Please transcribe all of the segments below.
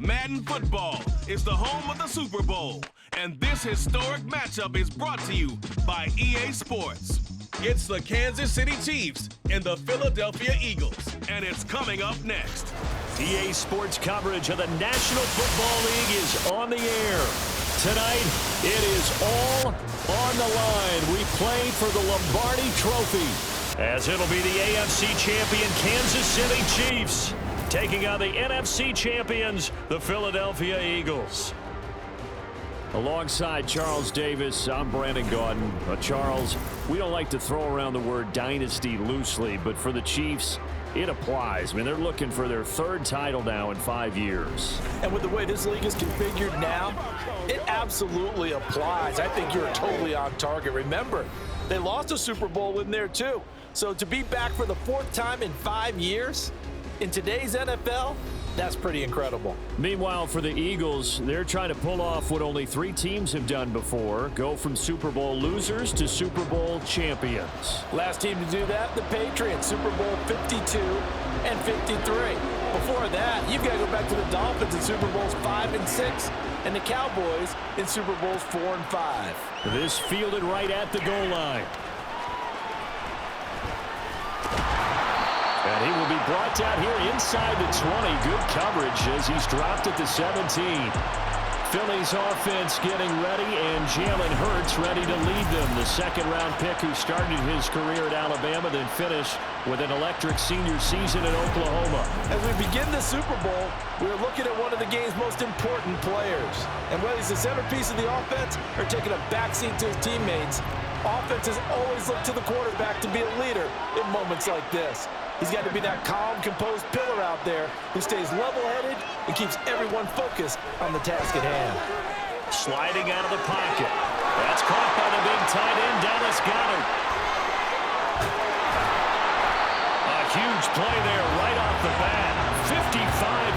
Madden Football is the home of the Super Bowl, and this historic matchup is brought to you by EA Sports. It's the Kansas City Chiefs and the Philadelphia Eagles, and it's coming up next. EA Sports coverage of the National Football League is on the air. Tonight, it is all on the line. We play for the Lombardi Trophy, as it'll be the AFC champion Kansas City Chiefs taking on the NFC champions, the Philadelphia Eagles. Alongside Charles Davis, I'm Brandon Gaudin. Charles, we don't like to throw around the word dynasty loosely, but for the Chiefs, it applies. I mean, they're looking for their third title now in 5 years. And with the way this league is configured now, it absolutely applies. I think you're totally on target. Remember, they lost a Super Bowl in there too. So to be back for the fourth time in 5 years in today's NFL, that's pretty incredible. Meanwhile, for the Eagles, they're trying to pull off what only 3 teams have done before, go from Super Bowl losers to Super Bowl champions. Last team to do that, the Patriots, Super Bowl 52 and 53. Before that, you've got to go back to the Dolphins in Super Bowls 5 and 6, and the Cowboys in Super Bowls 4 and 5. This fielded right at the goal line. And he will be brought down here inside the 20. Good coverage as he's dropped at the 17. Philly's offense getting ready, and Jalen Hurts ready to lead them. The second-round pick who started his career at Alabama, then finished with an electric senior season in Oklahoma. As we begin the Super Bowl, we're looking at one of the game's most important players. And whether he's the centerpiece of the offense or taking a backseat to his teammates, offenses always look to the quarterback to be a leader in moments like this. He's got to be that calm, composed pillar out there who stays level-headed and keeps everyone focused on the task at hand. Sliding out of the pocket. That's caught by the big tight end, Dallas Goedert. A huge play there right off the bat. 55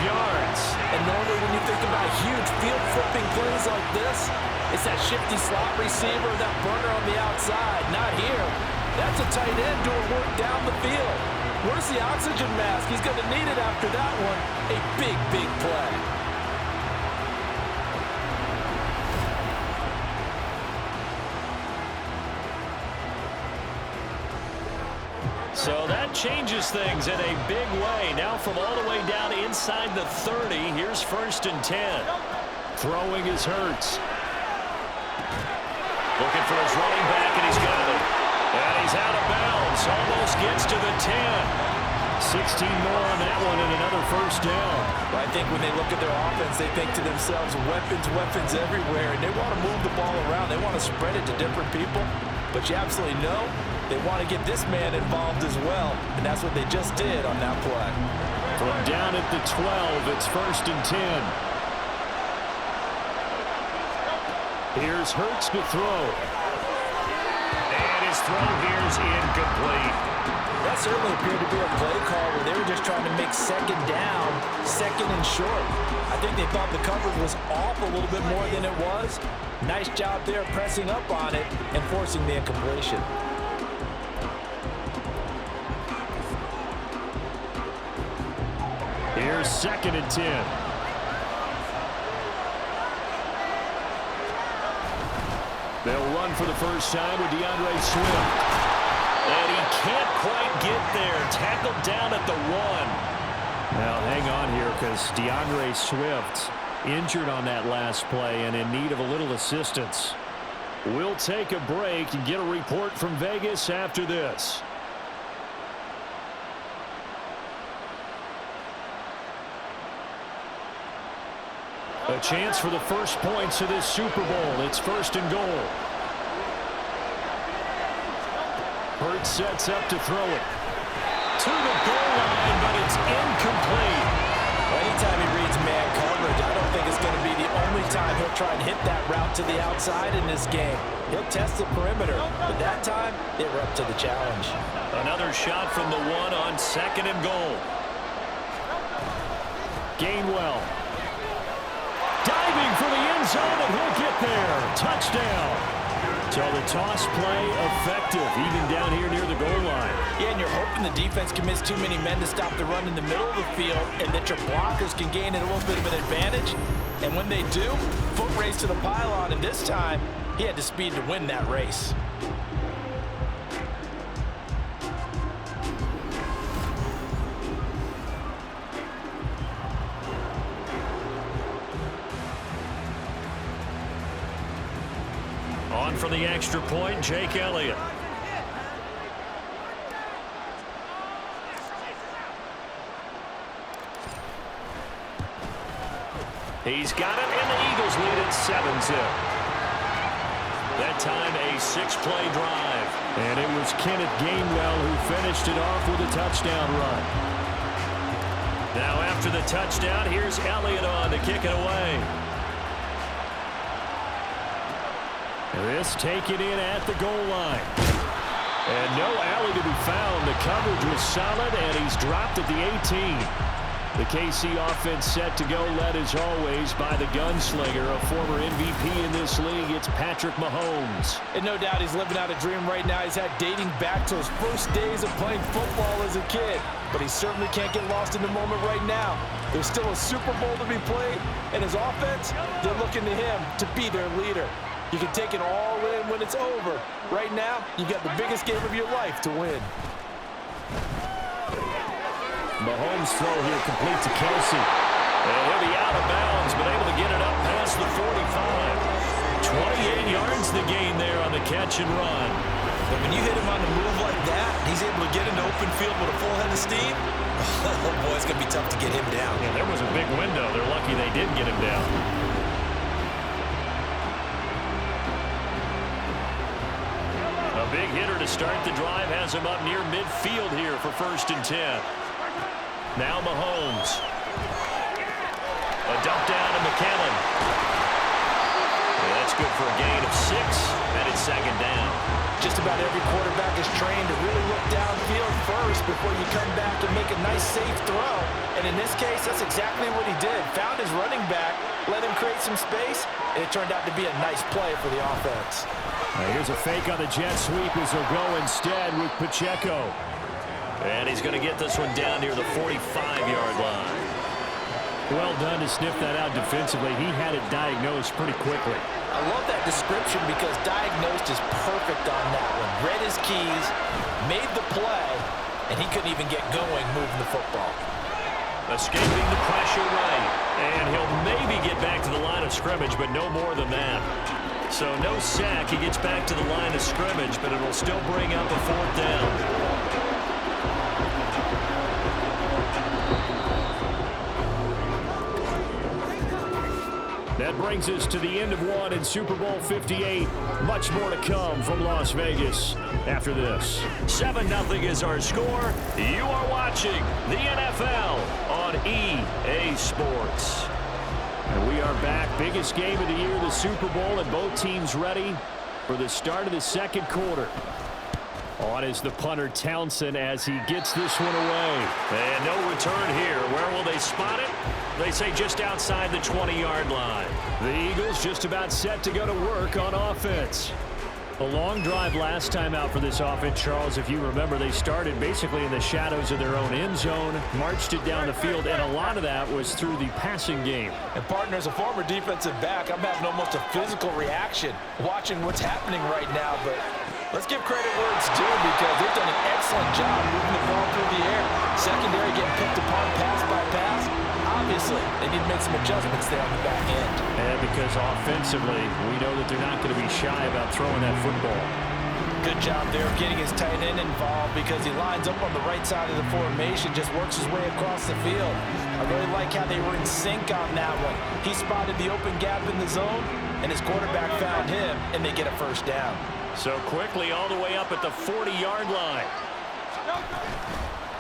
yards. And normally when you think about huge field-flipping plays like this, it's that shifty slot receiver, that burner on the outside. Not here. That's a tight end doing work down the field. Where's the oxygen mask? He's going to need it after that one. A big, big play. So that changes things in a big way. Now from all the way down inside the 30, here's 1st and 10. Throwing is Hurts. Looking for his running back, and he's got it. And he's out of bounds. Almost gets to the 10. 16 more on that one and another 1st down. Well, I think when they look at their offense, they think to themselves, weapons everywhere. And they want to move the ball around. They want to spread it to different people. But you absolutely know they want to get this man involved as well. And that's what they just did on that play. From down at the 12, it's 1st and 10. Here's Hurts to throw. And his throw here's incomplete. That certainly appeared to be a play call where they were just trying to make second down, second and short. I think they thought the coverage was off a little bit more than it was. Nice job there pressing up on it and forcing the incompletion. Here's 2nd and 10. They'll run for the first time with DeAndre Swift. And he can't quite get there. Tackled down at the 1. Now, hang on here because DeAndre Swift injured on that last play and in need of a little assistance. We'll take a break and get a report from Vegas after this. A chance for the first points of this Super Bowl. It's 1st and goal. Hurts sets up to throw it. To the goal line, but it's incomplete. Well, anytime he reads man coverage, I don't think it's going to be the only time he'll try and hit that route to the outside in this game. He'll test the perimeter, but that time, they were up to the challenge. Another shot from the 1 on 2nd and goal. Gainwell. Diving for the end zone, and he'll get there. Touchdown. So the toss play effective, even down here near the goal line. Yeah, and you're hoping the defense commits too many men to stop the run in the middle of the field and that your blockers can gain a little bit of an advantage. And when they do, foot race to the pylon, and this time, he had the speed to win that race. On for the extra point, Jake Elliott. He's got it, and the Eagles lead it 7-0. That time, a 6-play drive. And it was Kenneth Gainwell who finished it off with a touchdown run. Now after the touchdown, here's Elliott on to kick it away. This taken in at the goal line. And no alley to be found. The coverage was solid, and he's dropped at the 18. The KC offense set to go, led as always by the gunslinger, a former MVP in this league. It's Patrick Mahomes. And no doubt he's living out a dream right now. He's had dating back to his first days of playing football as a kid. But he certainly can't get lost in the moment right now. There's still a Super Bowl to be played, and his offense, they're looking to him to be their leader. You can take it all in when it's over. Right now, you got the biggest game of your life to win. Mahomes' throw here complete to Kelsey. And he'll be out of bounds, but able to get it up past the 45. 28 yards the gain there on the catch and run. But when you hit him on the move like that, he's able to get into open field with a full head of steam. Oh, boy, it's going to be tough to get him down. Yeah, there was a big window. They're lucky they did get him down. A big hitter to start the drive has him up near midfield here for 1st and 10. Now Mahomes. A dump down to McKinnon. And that's good for a gain of 6, and it's 2nd down. Just about every quarterback is trained to really look downfield first before you come back and make a nice, safe throw. And in this case, that's exactly what he did. Found his running back, let him create some space, and it turned out to be a nice play for the offense. Here's a fake on the jet sweep as he'll go instead with Pacheco. And he's going to get this one down near the 45-yard line. Well done to sniff that out defensively. He had it diagnosed pretty quickly. I love that description because diagnosed is perfect on that one. Read his keys, made the play, and he couldn't even get going moving the football. Escaping the pressure right. And he'll maybe get back to the line of scrimmage, but no more than that. So no sack. He gets back to the line of scrimmage, but it'll still bring up a 4th down. That brings us to the end of one in Super Bowl 58. Much more to come from Las Vegas after this. 7-0 is our score. You are watching the NFL on EA Sports. And we are back. Biggest game of the year, the Super Bowl, and both teams ready for the start of the 2nd quarter. On is the punter Townsend as he gets this one away. And no return here. Where will they spot it? They say just outside the 20-yard line. The Eagles just about set to go to work on offense. A long drive last time out for this offense, Charles. If you remember, they started basically in the shadows of their own end zone, marched it down the field, and a lot of that was through the passing game. And partner, as a former defensive back, I'm having almost a physical reaction watching what's happening right now. But let's give credit where it's due because they've done an excellent job moving the ball through the air. Secondary getting picked apart pass by pass. Obviously, they need to make some adjustments there on the back end. And because offensively, we know that they're not going to be shy about throwing that football. Good job there of getting his tight end involved because he lines up on the right side of the formation, just works his way across the field. I really like how they were in sync on that one. He spotted the open gap in the zone, and his quarterback found him, and they get a 1st down. So quickly all the way up at the 40-yard line.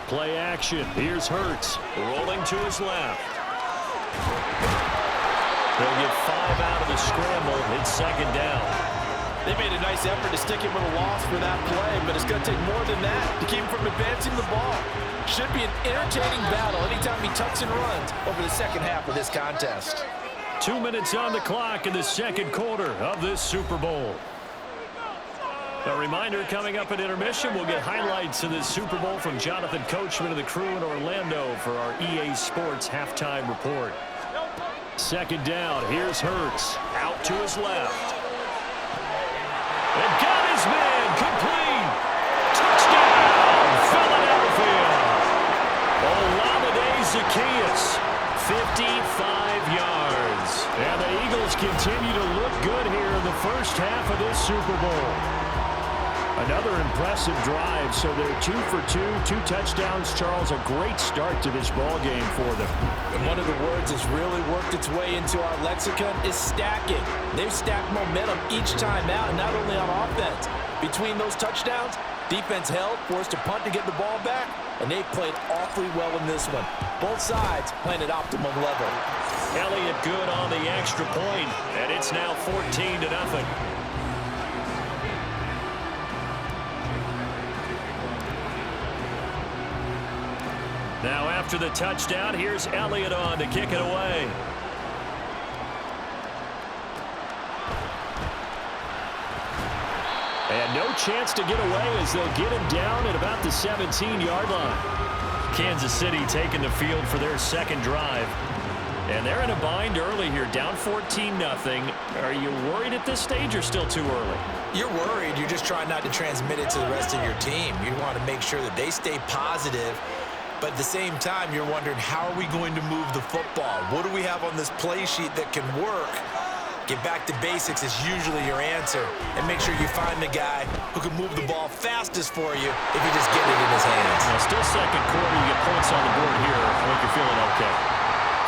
Play action. Here's Hurts rolling to his left. They'll get 5 out of the scramble. It's 2nd down. They made a nice effort to stick him with a loss for that play, but it's going to take more than that to keep him from advancing the ball. Should be an entertaining battle anytime he tucks and runs over the 2nd half of this contest. 2 minutes on the clock in the 2nd quarter of this Super Bowl. A reminder, coming up at intermission, we'll get highlights of this Super Bowl from Jonathan Coachman of the crew in Orlando for our EA Sports halftime report. Second down, here's Hurts, out to his left. And got his man, complete. Touchdown, Philadelphia. Olamide Zaccheaus, 55 yards. And the Eagles continue to look good here in the first half of this Super Bowl. Another impressive drive, so they're 2 for 2, 2 touchdowns. Charles, a great start to this ball game for them. And one of the words that's really worked its way into our lexicon is stacking. They've stacked momentum each time out, and not only on offense. Between those touchdowns, defense held, forced a punt to get the ball back, and they've played awfully well in this one. Both sides playing at optimum level. Elliott good on the extra point, and it's now 14-0. Now after the touchdown, here's Elliott on to kick it away. And no chance to get away as they'll get him down at about the 17-yard line. Kansas City taking the field for their second drive. And they're in a bind early here, down 14-0. Are you worried at this stage or still too early? You're worried. You're just trying not to transmit it to the rest of your team. You want to make sure that they stay positive. But at the same time, you're wondering, how are we going to move the football? What do we have on this play sheet that can work? Get back to basics is usually your answer. And make sure you find the guy who can move the ball fastest for you if you just get it in his hands. Now, still second quarter, you get points on the board here. I think you're feeling okay.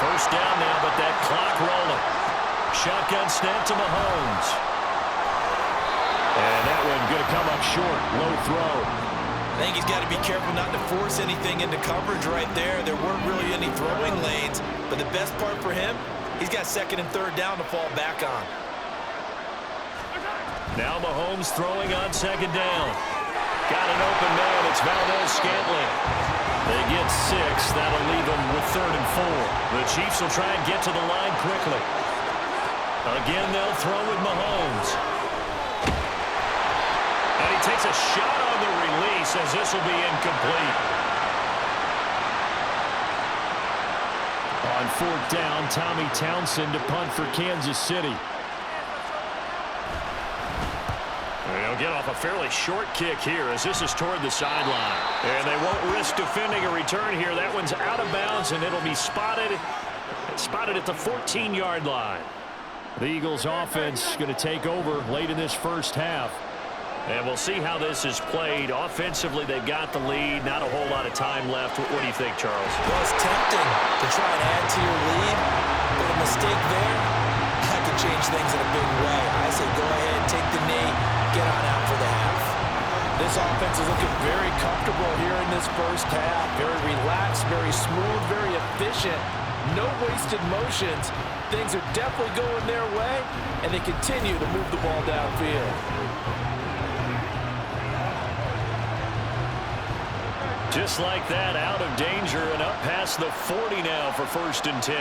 First down now, but that clock rolling. Shotgun snap to Mahomes. And that one going to come up short. Low throw. I think he's got to be careful not to force anything into coverage right there. There weren't really any throwing lanes, but the best part for him, he's got second and third down to fall back on. Now Mahomes throwing on second down. Got an open man. It's Valdez-Scantling. They get 6. That'll leave them with 3rd and 4. The Chiefs will try and get to the line quickly. Again, they'll throw with Mahomes. And he takes a shot on the release as this will be incomplete. On 4th down, Tommy Townsend to punt for Kansas City. They'll get off a fairly short kick here as this is toward the sideline. And they won't risk defending a return here. That one's out of bounds, and it'll be spotted at the 14-yard line. The Eagles offense going to take over late in this first half. And we'll see how this is played. Offensively, they've got the lead. Not a whole lot of time left. What do you think, Charles? Well, it's tempting to try and add to your lead, but a mistake there, that could change things in a big way. I say go ahead, take the knee, get on out for the half. This offense is looking very comfortable here in this first half. Very relaxed, very smooth, very efficient. No wasted motions. Things are definitely going their way, and they continue to move the ball downfield. Just like that, out of danger and up past the 40 now for 1st and 10.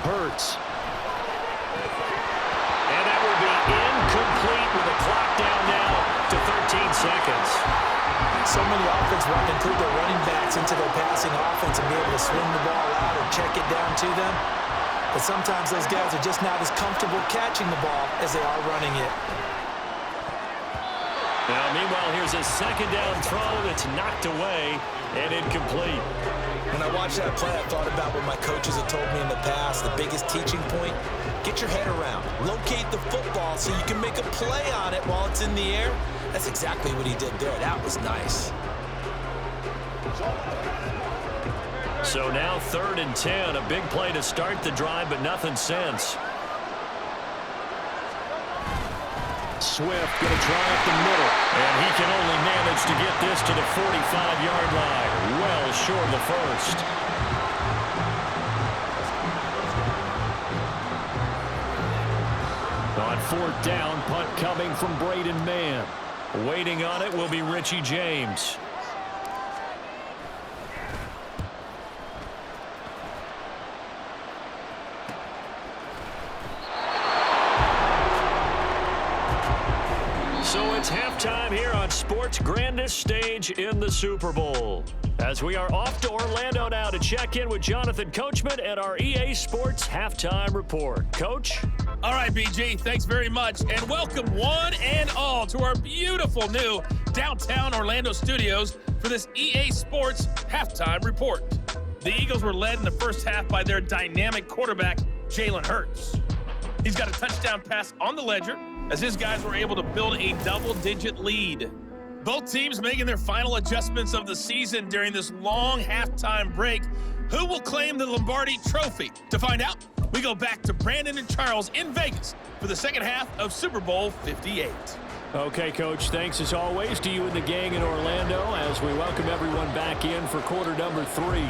Hurts. And that will be incomplete with the clock down now to 13 seconds. So many offenses want to include their running backs into their passing offense and be able to swing the ball out or check it down to them. But sometimes those guys are just not as comfortable catching the ball as they are running it. Now, meanwhile, here's a second down throw that's knocked away and incomplete. When I watched that play, I thought about what my coaches have told me in the past. The biggest teaching point, get your head around. Locate the football so you can make a play on it while it's in the air. That's exactly what he did there. That was nice. So now 3rd and 10. A big play to start the drive, but nothing since. Swift going to try up the middle, and he can only manage to get this to the 45-yard line. Well short of the first. On 4th down, punt coming from Braden Mann. Waiting on it will be Richie James. sport's grandest stage in the Super Bowl. As we are off to Orlando now to check in with Jonathan Coachman at our EA Sports Halftime Report. Coach? All right, BG, thanks very much. And welcome one and all to our beautiful new downtown Orlando studios for this EA Sports Halftime Report. The Eagles were led in the first half by their dynamic quarterback, Jalen Hurts. He's got a touchdown pass on the ledger as his guys were able to build a double-digit lead. Both teams making their final adjustments of the season during this long halftime break. Who will claim the Lombardi Trophy? To find out, we go back to Brandon and Charles in Vegas for the second half of Super Bowl 58. Okay, Coach, thanks as always to you and the gang in Orlando as we welcome everyone back in for quarter number 3.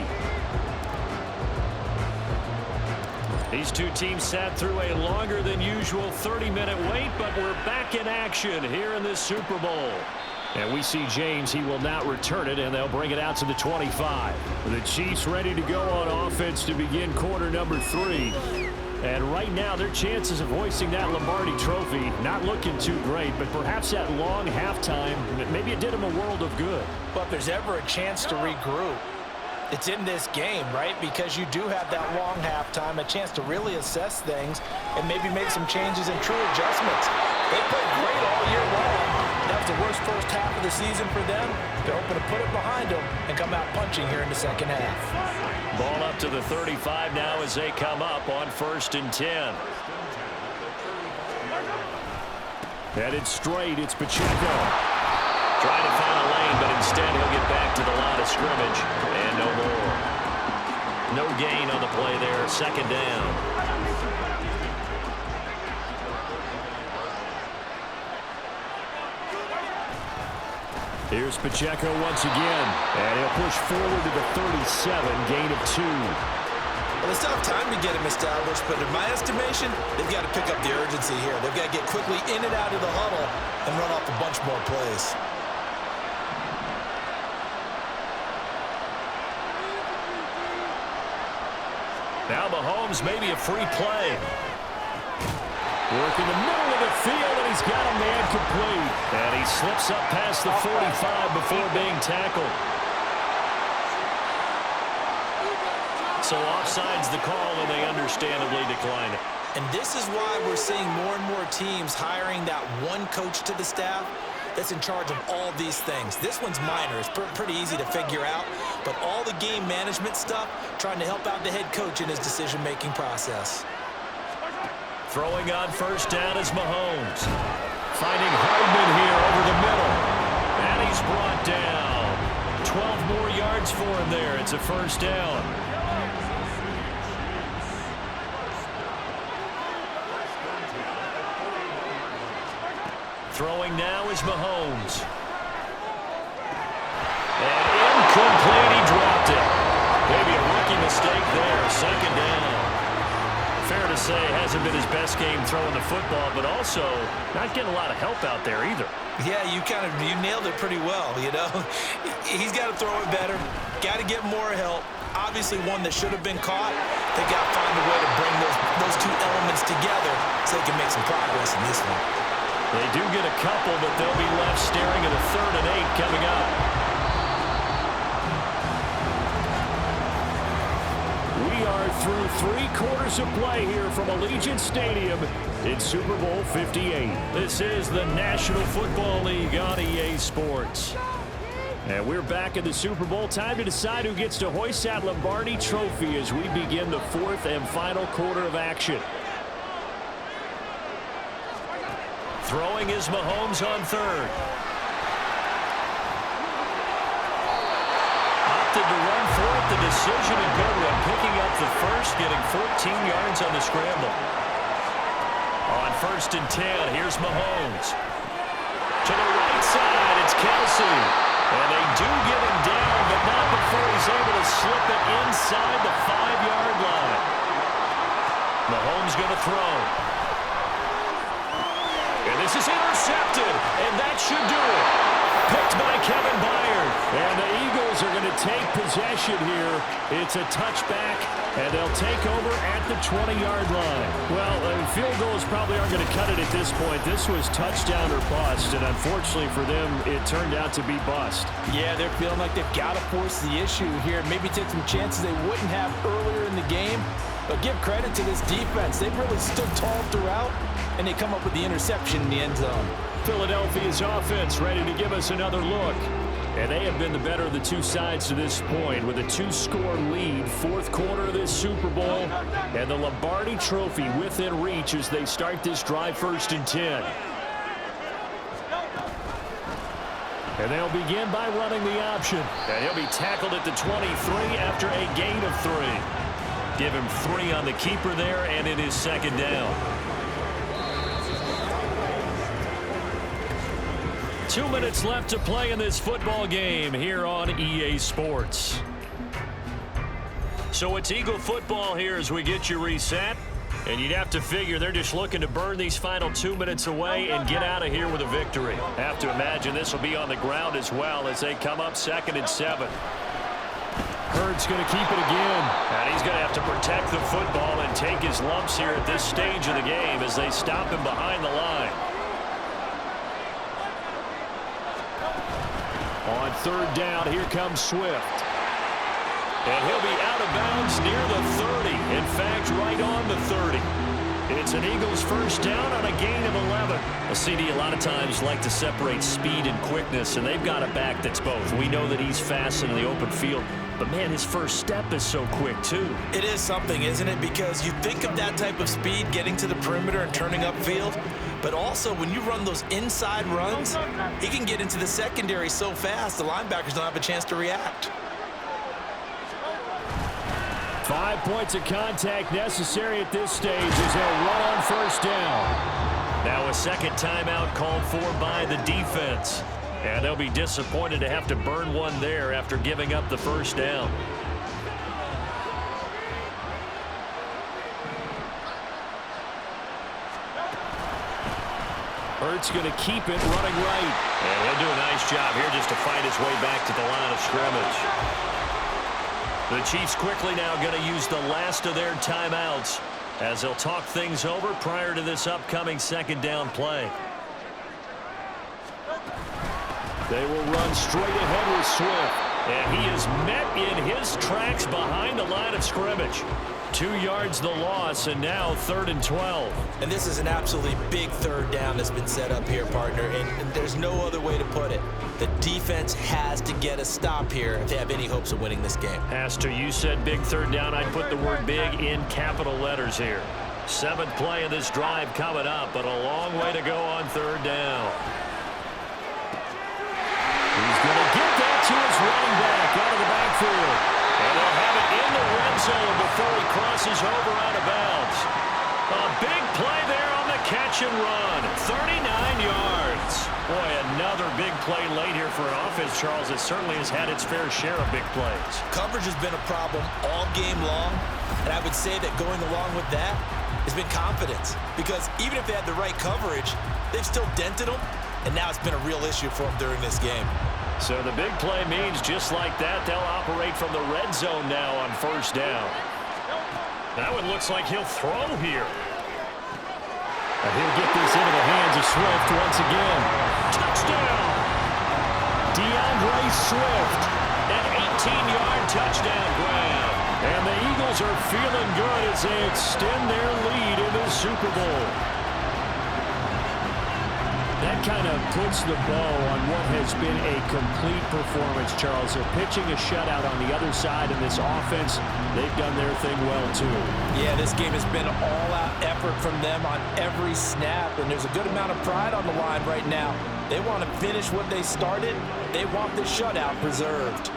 These two teams sat through a longer than usual 30-minute wait, but we're back in action here in this Super Bowl. And we see James. He will not return it, and they'll bring it out to the 25. The Chiefs ready to go on offense to begin quarter number 3. And right now, their chances of hoisting that Lombardi Trophy not looking too great, but perhaps that long halftime, maybe it did them a world of good. But if there's ever a chance to regroup, it's in this game, right? Because you do have that long halftime, a chance to really assess things and maybe make some changes and true adjustments. They played great all year long. That was the worst first half of the season for them. They're hoping to put it behind them and come out punching here in the second half. Ball up to the 35 now as they come up on 1st and 10. Headed straight, it's Pacheco. Trying to find a lane, but instead he'll get back to the line of scrimmage. And no more. No gain on the play there. Second down. Here's Pacheco once again. And he'll push forward to the 37, gain of 2. Well, they still have time to get him established, but in my estimation, they've got to pick up the urgency here. They've got to get quickly in and out of the huddle and run off a bunch more plays. Now Mahomes, maybe a free play. Work in the middle of the field, and he's got a man complete. And he slips up past the 45 before being tackled. So offside's the call, and they understandably decline it. And this is why we're seeing more and more teams hiring that one coach to the staff that's in charge of all these things. This one's minor. It's pretty easy to figure out. But all the game management stuff, trying to help out the head coach in his decision-making process. Throwing on 1st down is Mahomes. Finding Hardman here over the middle. And he's brought down. 12 more yards for him there. It's a 1st down. Throwing now is Mahomes. And incomplete, he dropped it. Maybe a rookie mistake there. 2nd down. Fair to say, hasn't been his best game throwing the football, but also not getting a lot of help out there either. Yeah, you nailed it pretty well, you know. He's got to throw it better. Got to get more help. Obviously one that should have been caught. They got to find a way to bring those two elements together so they can make some progress in this one. They do get a couple, but they'll be left staring at a 3rd and 8 coming up. We are through 3 quarters of play here from Allegiant Stadium in Super Bowl 58. This is the National Football League on EA Sports. And we're back in the Super Bowl. Time to decide who gets to hoist that Lombardi Trophy as we begin the 4th and final quarter of action. Throwing is Mahomes on 3rd. Opted to run for it. The decision a good one. Picking up the 1st, getting 14 yards on the scramble. On 1st and 10, here's Mahomes. To the right side, it's Kelsey. And they do get him down, but not before he's able to slip it inside the 5-yard line. Mahomes going to throw. And this is intercepted, and that should do it. Picked by Kevin Byard. And the Eagles Eagles are going to take possession here. It's a touchback, and they'll take over at the 20-yard line. Well, field goals probably aren't going to cut it at this point. This was touchdown or bust, and unfortunately for them, it turned out to be bust. Yeah, they're feeling like they've got to force the issue here. Maybe take some chances they wouldn't have earlier in the game. But give credit to this defense. They've really stood tall throughout, and they come up with the interception in the end zone. Philadelphia's offense ready to give us another look. And they have been the better of the two sides to this point with a 2-score lead, fourth quarter of this Super Bowl, and the Lombardi Trophy within reach as they start this drive 1st and 10. And they'll begin by running the option. And he'll be tackled at the 23 after a gain of 3. Give him 3 on the keeper there, and it is 2nd down. 2 minutes left to play in this football game here on EA Sports. So it's Eagle football here as we get you reset. And you'd have to figure they're just looking to burn these final 2 minutes away and get out of here with a victory. Have to imagine this will be on the ground as well as they come up 2nd and 7. Hurts going to keep it again. And he's going to have to protect the football and take his lumps here at this stage of the game as they stop him behind the line. On 3rd down, here comes Swift. And he'll be out of bounds near the 30. In fact, right on the 30. It's an Eagles first down on a gain of 11. A CD a lot of times like to separate speed and quickness, and they've got a back that's both. We know that he's fast in the open field, but man, his first step is so quick too. It is something, isn't it? Because you think of that type of speed getting to the perimeter and turning upfield, but also when you run those inside runs, he can get into the secondary so fast the linebackers don't have a chance to react. 5 points of contact necessary at this stage as they'll run on 1st down. Now a second timeout called for by the defense. And they'll be disappointed to have to burn one there after giving up the 1st down. Hurts going to keep it running right. And he'll do a nice job here just to fight his way back to the line of scrimmage. The Chiefs quickly now going to use the last of their timeouts as they'll talk things over prior to this upcoming 2nd down play. They will run straight ahead with Swift. And he is met in his tracks behind the line of scrimmage. 2 yards the loss, and now 3rd and 12. And this is an absolutely big 3rd down that's been set up here, partner, and there's no other way to put it. The defense has to get a stop here if they have any hopes of winning this game. Has to. You said big 3rd down. I'd put the word big in capital letters here. 7th play of this drive coming up, but a long way to go on 3rd down. He's going to get that to his running back out of the backfield. And they'll have it in the red zone before he crosses over out of bounds. A big play there on the catch and run. 39 yards. Boy, another big play late here for an offense, Charles, that certainly has had its fair share of big plays. Coverage has been a problem all game long, and I would say that going along with that has been confidence. Because even if they had the right coverage, they've still dented them, and now it's been a real issue for them during this game. So the big play means just like that, they'll operate from the red zone now on 1st down. That one looks like he'll throw here. And he'll get this into the hands of Swift once again. Touchdown! DeAndre Swift, an 18-yard touchdown grab. And the Eagles are feeling good as they extend their lead in the Super Bowl. That kind of puts the bow on what has been a complete performance, Charles. They're pitching a shutout on the other side, and this offense, they've done their thing well, too. Yeah, this game has been an all-out effort from them on every snap, and there's a good amount of pride on the line right now. They want to finish what they started. They want the shutout preserved.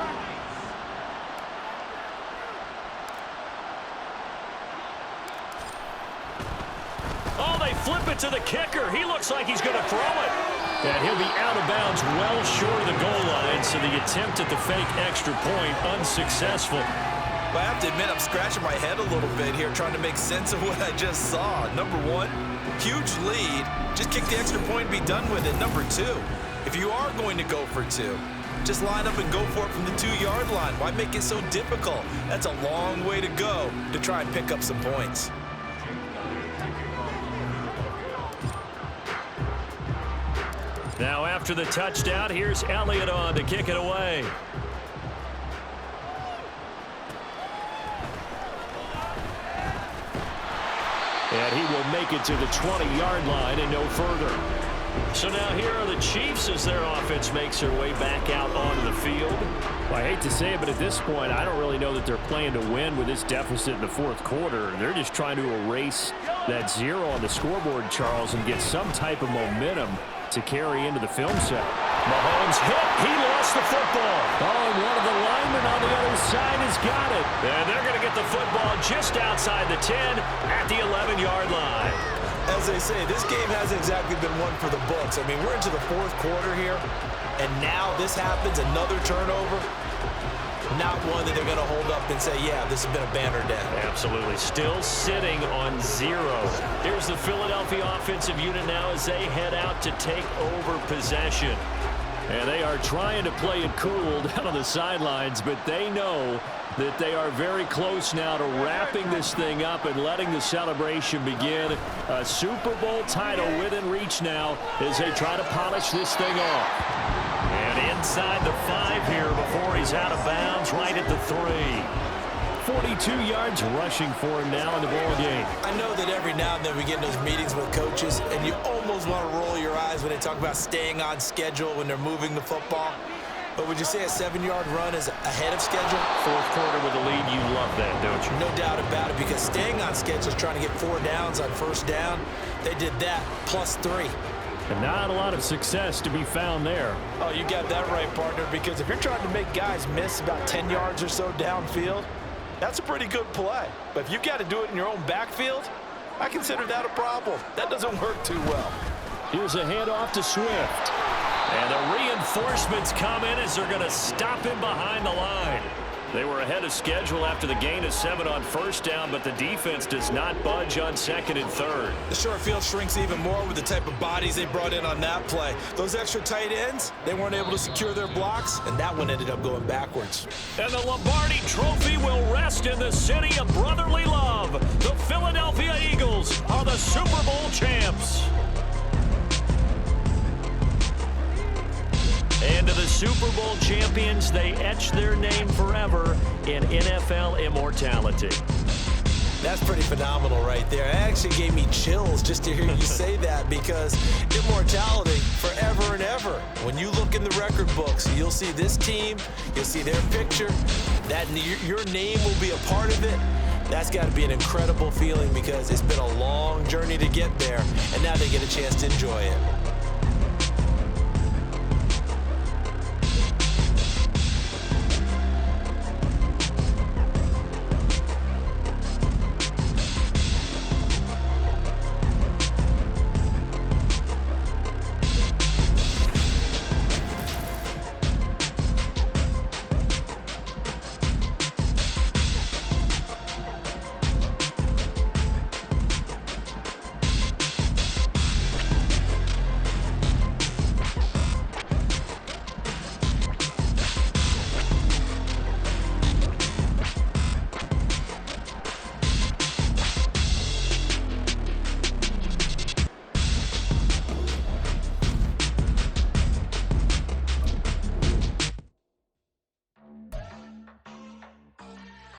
Flip it to the kicker. He looks like he's going to throw it. And he'll be out of bounds well short of the goal line, so the attempt at the fake extra point unsuccessful. Well, I have to admit, I'm scratching my head a little bit here trying to make sense of what I just saw. Number one, huge lead. Just kick the extra point and be done with it. Number two, if you are going to go for 2, Just line up and go for it from the 2-yard line. Why make it so difficult? That's a long way to go to try and pick up some points. Now after the touchdown, here's Elliott on to kick it away. And he will make it to the 20-yard line and no further. So now here are the Chiefs as their offense makes their way back out onto the field. Well, I hate to say it, but at this point, I don't really know that they're playing to win with this deficit in the fourth quarter. They're just trying to erase that 0 on the scoreboard, Charles, and get some type of momentum to carry into the film set. Mahomes hit. He lost the football. Oh, and one of the linemen on the other side has got it. And they're going to get the football just outside the 10 at the 11-yard line. As they say, this game hasn't exactly been one for the books. I mean, we're into the fourth quarter here, and now this happens, another turnover. Not one that they're going to hold up and say, yeah, this has been a banner day. Absolutely. Still sitting on 0. Here's the Philadelphia offensive unit now as they head out to take over possession. And they are trying to play it cool down on the sidelines, but they know that they are very close now to wrapping this thing up and letting the celebration begin. A Super Bowl title within reach now as they try to polish this thing off. And inside the 5 here before he's out of bounds, right at the 3. 42 yards rushing for him now in the ball game. I know that every now and then we get in those meetings with coaches, and you almost want to roll your eyes when they talk about staying on schedule when they're moving the football. But would you say a 7-yard run is ahead of schedule? Fourth quarter with a lead, you love that, don't you? No doubt about it, because staying on schedule is trying to get 4 downs on first down. They did that plus 3. And not a lot of success to be found there. Oh, you got that right, partner, because if you're trying to make guys miss about 10 yards or so downfield, that's a pretty good play. But if you got to do it in your own backfield, I consider that a problem. That doesn't work too well. Here's a handoff to Swift. And the reinforcements come in as they're going to stop him behind the line. They were ahead of schedule after the gain of 7 on first down, but the defense does not budge on 2nd and 3rd. The short field shrinks even more with the type of bodies they brought in on that play. Those extra tight ends, they weren't able to secure their blocks, and that one ended up going backwards. And the Lombardi Trophy will rest in the city of brotherly love. The Philadelphia Eagles are the Super Bowl champs. And to the Super Bowl champions, they etch their name forever in NFL immortality. That's pretty phenomenal right there. It actually gave me chills just to hear you say that, because immortality forever and ever. When you look in the record books, you'll see this team, you'll see their picture, that your name will be a part of it. That's got to be an incredible feeling, because it's been a long journey to get there, and now they get a chance to enjoy it.